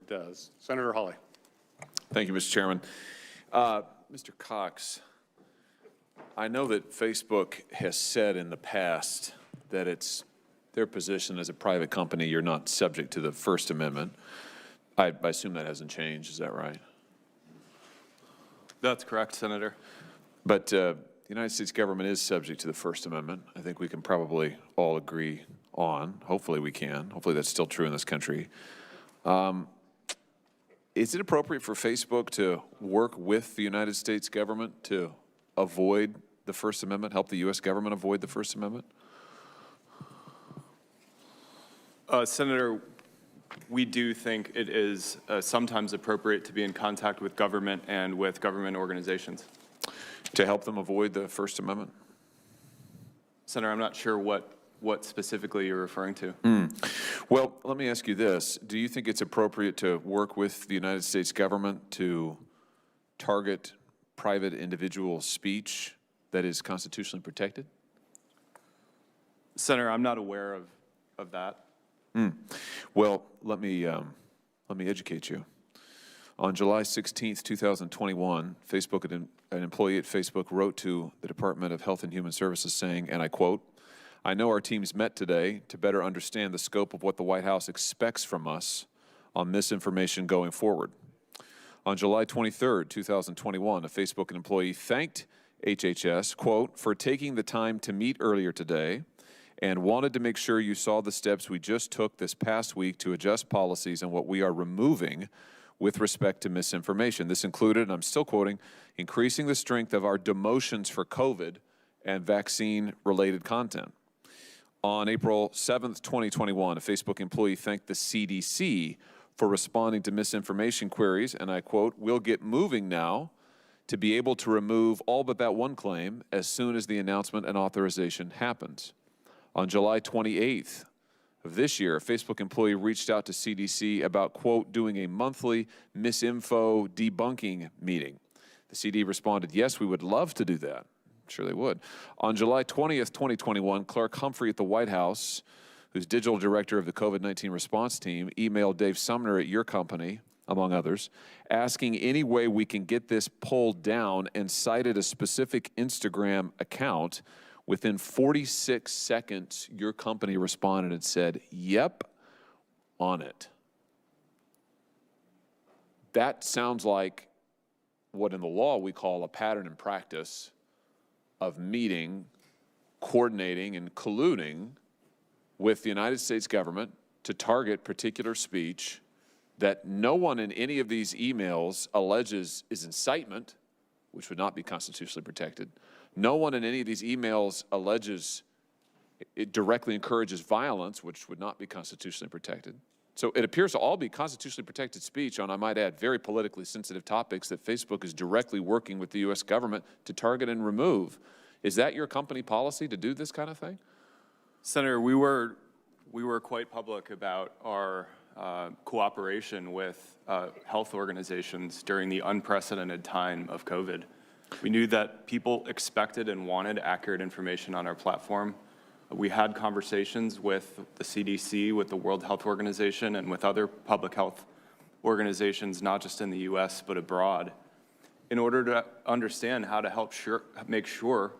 does. Senator Hawley. Thank you, Mr. Chairman. Mr. Cox, I know that Facebook has said in the past that it's their position as a private company, you're not subject to the First Amendment. I assume that hasn't changed. Is that right? That's correct, Senator. But the United States government is subject to the First Amendment. I think we can probably all agree on. Hopefully we can. Hopefully that's still true in this country. Is it appropriate for Facebook to work with the United States government to avoid the First Amendment, help the U.S. government avoid the First Amendment? Senator, we do think it is sometimes appropriate to be in contact with government and with government organizations. To help them avoid the First Amendment? Senator, I'm not sure what specifically you're referring to. Well, let me ask you this. Do you think it's appropriate to work with the United States government to target private individual speech that is constitutionally protected? Senator, I'm not aware of that. Well, let me educate you. On July 16th, 2021, an employee at Facebook wrote to the Department of Health and Human Services saying, and I quote, "I know our teams met today to better understand the scope of what the White House expects from us on misinformation going forward." On July 23rd, 2021, a Facebook employee thanked HHS, quote, "for taking the time to meet earlier today and wanted to make sure you saw the steps we just took this past week to adjust policies and what we are removing with respect to misinformation. This included," and I'm still quoting, "increasing the strength of our demotions for COVID and vaccine-related content." On April 7th, 2021, a Facebook employee thanked the CDC for responding to misinformation queries, and I quote, "We'll get moving now to be able to remove all but that one claim as soon as the announcement and authorization happens." On July 28th of this year, a Facebook employee reached out to CDC about, quote, "doing a monthly misinfo debunking meeting." The CD responded, "Yes, we would love to do that." I'm sure they would. On July 20th, 2021, Clark Humphrey at the White House, who's digital director of the COVID-19 response team, emailed Dave Sumner at your company, among others, asking any way we can get this pulled down and cited a specific Instagram account. Within 46 seconds, your company responded and said, "Yep, on it." That sounds like what in the law we call a pattern and practice of meeting, coordinating, and colluding with the United States government to target particular speech that no one in any of these emails alleges is incitement, which would not be constitutionally protected. No one in any of these emails alleges it directly encourages violence, which would not be constitutionally protected. So it appears to all be constitutionally protected speech on, I might add, very politically sensitive topics that Facebook is directly working with the U.S. government to target and remove. Is that your company policy to do this kind of thing? Senator, we were quite public about our cooperation with health organizations during the unprecedented time of COVID. We knew that people expected and wanted accurate information on our platform. We had conversations with the CDC, with the World Health Organization, and with other public health organizations, not just in the U.S., but abroad, in order to understand how to help make sure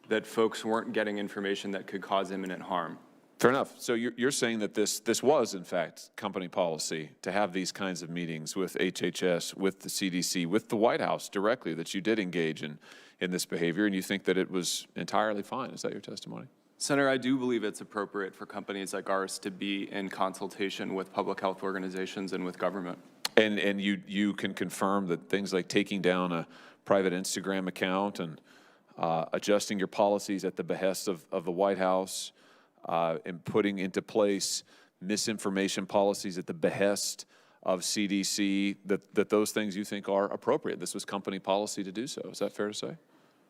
that folks weren't getting information that could cause imminent harm. Fair enough. So you're saying that this was, in fact, company policy to have these kinds of meetings with HHS, with the CDC, with the White House directly, that you did engage in this behavior, and you think that it was entirely fine. Is that your testimony? Senator, I do believe it's appropriate for companies like ours to be in consultation with public health organizations and with government. And you can confirm that things like taking down a private Instagram account and adjusting your policies at the behest of the White House, and putting into place misinformation policies at the behest of CDC, that those things you think are appropriate. This was company policy to do so. Is that fair to say?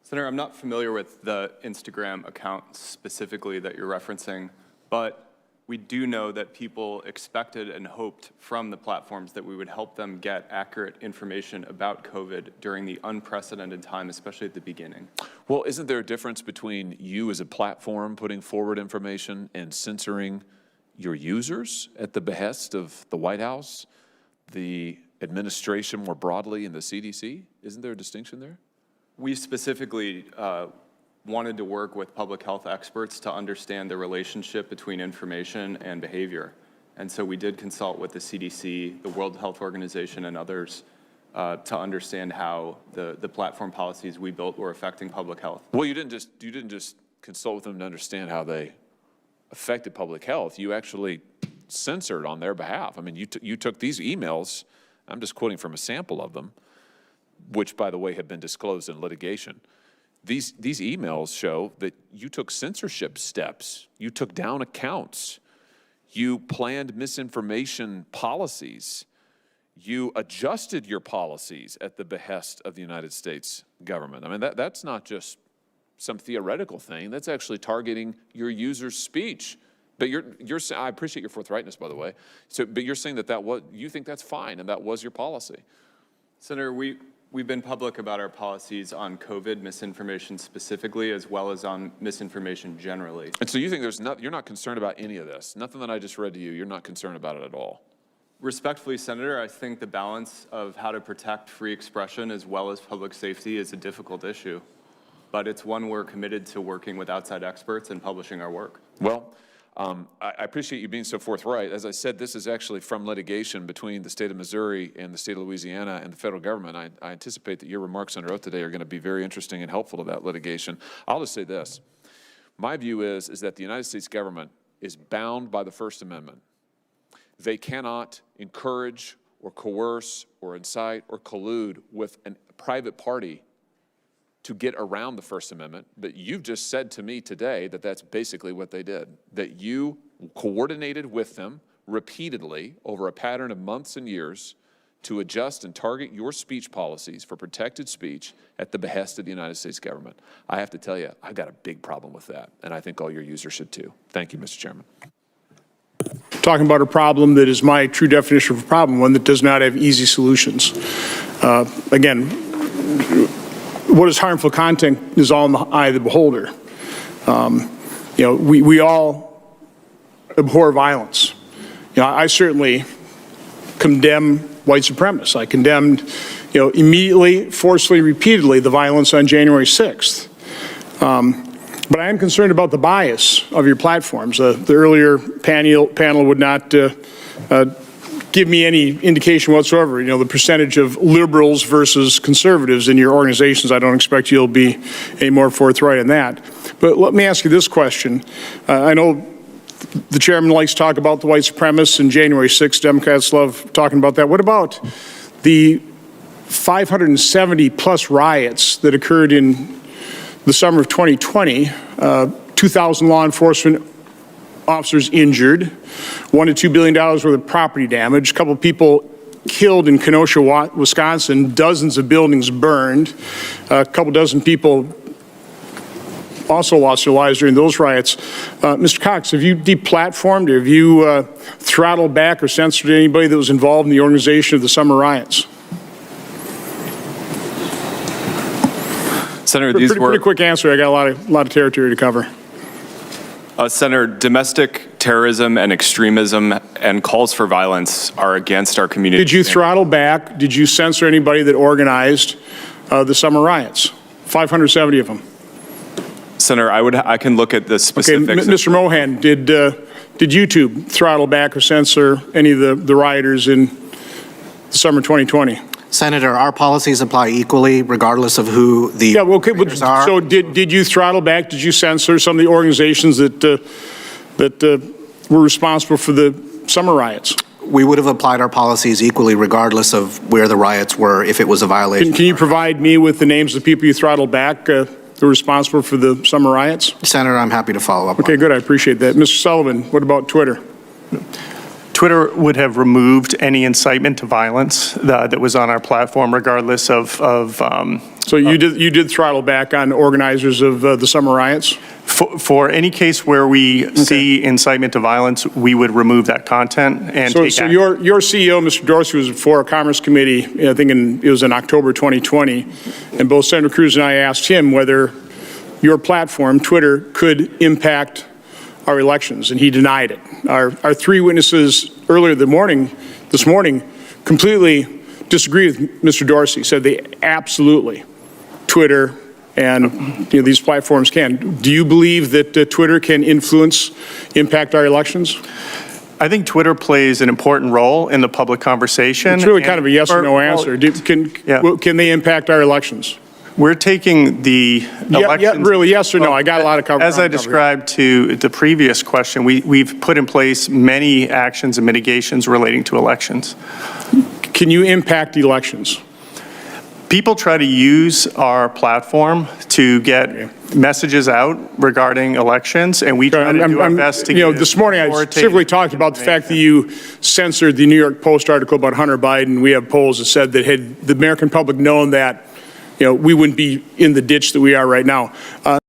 Senator, I'm not familiar with the Instagram account specifically that you're referencing, but we do know that people expected and hoped from the platforms that we would help them get accurate information about COVID during the unprecedented time, especially at the beginning. Well, isn't there a difference between you as a platform putting forward information and censoring your users at the behest of the White House, the administration more broadly and the CDC? Isn't there a distinction there? We specifically wanted to work with public health experts to understand the relationship between information and behavior. And so we did consult with the CDC, the World Health Organization, and others to understand how the platform policies we built were affecting public health. Well, you didn't just consult with them to understand how they affected public health. You actually censored on their behalf. I mean, you took these emails, I'm just quoting from a sample of them, which, by the way, have been disclosed in litigation. These emails show that you took censorship steps. You took down accounts. You planned misinformation policies. You adjusted your policies at the behest of the United States government. I mean, that's not just some theoretical thing. That's actually targeting your users' speech. But I appreciate your forthrightness, by the way. But you're saying you think that's fine, and that was your policy. Senator, we've been public about our policies on COVID misinformation specifically, as well as on misinformation generally. And so you think you're not concerned about any of this? Nothing that I just read to you, you're not concerned about it at all? Respectfully, Senator, I think the balance of how to protect free expression as well as public safety is a difficult issue, but it's one we're committed to working with outside experts and publishing our work. Well, I appreciate you being so forthright. As I said, this is actually from litigation between the state of Missouri and the state of Louisiana and the federal government. I anticipate that your remarks under oath today are going to be very interesting and helpful to that litigation. I'll just say this. My view is that the United States government is bound by the First Amendment. They cannot encourage or coerce or incite or collude with a private party to get around the First Amendment, but you've just said to me today that that's basically what they did, that you coordinated with them repeatedly over a pattern of months and years to adjust and target your speech policies for protected speech at the behest of the United States government. I have to tell you, I've got a big problem with that, and I think all your users should too. Thank you, Mr. Chairman. Talking about a problem that is my true definition of a problem, one that does not have easy solutions. Again, what is harmful content is all in the eye of the beholder. We all abhor violence. I certainly condemn white supremacists. I condemned, immediately, forcefully, repeatedly the violence on January 6th. But I am concerned about the bias of your platforms. The earlier panel would not give me any indication whatsoever. The percentage of liberals versus conservatives in your organizations, I don't expect you'll be any more forthright in that. But let me ask you this question. I know the chairman likes to talk about the white supremacists and January 6th. Democrats love talking about that. What about the 570 plus riots that occurred in the summer of 2020, 2,000 law enforcement officers injured, $1 to $2 billion worth of property damage, a couple of people killed in Kenosha, Wisconsin, dozens of buildings burned, a couple dozen people also lost their lives during those riots. Mr. Cox, have you deplatformed, or have you throttled back or censored anybody that was involved in the organization of the summer riots? Senator, these were pretty quick answer. I got a lot of territory to cover. Senator, domestic terrorism and extremism and calls for violence are against our community. Did you throttle back? Did you censor anybody that organized the summer riots? 570 of them. Senator, I can look at the specifics. Okay, Mr. Mohan, did YouTube throttle back or censor any of the rioters in the summer 2020? Senator, our policies apply equally regardless of who the rioters are. So did you throttle back? Did you censor some of the organizations that were responsible for the summer riots? We would have applied our policies equally regardless of where the riots were if it was a violation. Can you provide me with the names of the people you throttled back that were responsible for the summer riots? Senator, I'm happy to follow up. Okay, good. I appreciate that. Mr. Sullivan, what about Twitter? Twitter would have removed any incitement to violence that was on our platform, regardless of. So you did throttle back on organizers of the summer riots? For any case where we see incitement to violence, we would remove that content and take So action. your CEO, Mr. Dorsey, was before a Commerce Committee, I think it was in October 2020, and both Senator Cruz and I asked him whether your platform, Twitter, could impact our elections, and he denied it. Our three witnesses earlier this morning completely disagree with Mr. Dorsey, said they absolutely, Twitter and these platforms can. Do you believe that Twitter can impact our elections? I think Twitter plays an important role in the public conversation. It's really kind of a yes or no answer. Yeah. Can they impact our elections? We're taking the elections. Really, yes or no? I got a lot of coverage. As I described to the previous question, we've put in place many actions and mitigations relating to elections. Can you impact elections? People try to use our platform to get messages out regarding elections, and we try to do our best to get this morning I specifically talked about the fact that you censored the New York Post article about Hunter Biden. We have polls that said that had the American public known that, we wouldn't be in the ditch that we are right now.